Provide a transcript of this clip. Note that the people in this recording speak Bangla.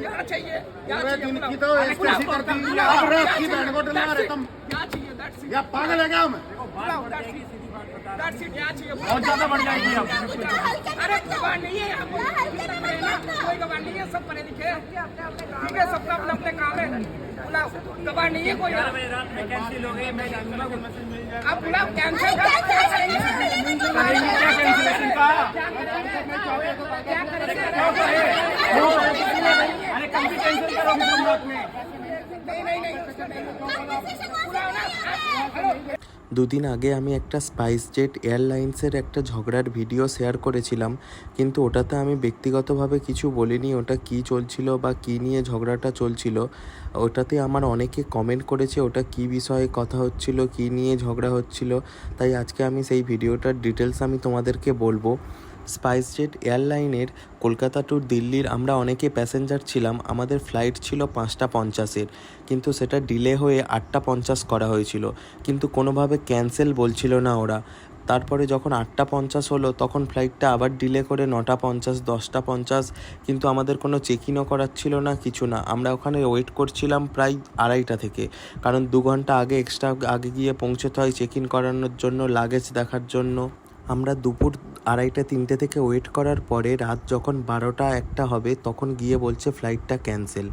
यहाँ चाहिए या पागल है क्या मैं? बहुत ज्यादा बढ़ जाएगी अब। अरे गवाह नहीं है यहाँ कोई गवाह नहीं है, सब पढ़े लिखे ठीक है, सबका अपने अपने काम है। बुलाओ, गवाह नहीं है कोई। कैंसिल हो गई, मैं जानूंगा कोई मैसेज मिल जाए। आप बुलाओ, कैंसिल क्या कैंसिलेशन का? क्या करेंगे? अरे कब भी कैंसिल करोगे तुम लोग में? দুদিন আগে আমি একটা স্পাইসজেট এয়ারলাইন্সের একটা ঝগড়ার ভিডিও শেয়ার করেছিলাম, কিন্তু ওটাতে আমি ব্যক্তিগতভাবে কিছু বলিনি ওটা কী চলছিল বা কী নিয়ে ঝগড়াটা চলছিল। ওটাতে আমার অনেকে কমেন্ট করেছে ওটা কী বিষয়ে কথা হচ্ছিল, কী নিয়ে ঝগড়া হচ্ছিল, তাই আজকে আমি সেই ভিডিওটার ডিটেলস আমি তোমাদেরকে বলবো। স্পাইসজেট এয়ারলাইনের কলকাতা টু দিল্লির আমরা অনেকে প্যাসেঞ্জার ছিলাম। আমাদের ফ্লাইট ছিল 5:50-এর, কিন্তু সেটা ডিলে হয়ে 8:50 করা হয়েছিল, কিন্তু কোনোভাবে ক্যান্সেল বলছিল না ওরা। তারপরে যখন 8:50 হলো তখন ফ্লাইটটা আবার ডিলে করে 9:50, 10:50, কিন্তু আমাদের কোনো চেক ইনও করাচ্ছিল না, কিছু না। আমরা ওখানে ওয়েট করছিলাম প্রায় 2:30 থেকে, কারণ 2 ঘন্টা আগে এক্সট্রা আগে গিয়ে পৌঁছতে হয় চেক ইন করানোর জন্য, লাগেজ দেখার জন্য। আমরা দুপুর 2:30-3টে থেকে ওয়েট করার পরে রাত যখন 12টা 1টা হবে তখন গিয়ে বলছে ফ্লাইটটা ক্যান্সেল।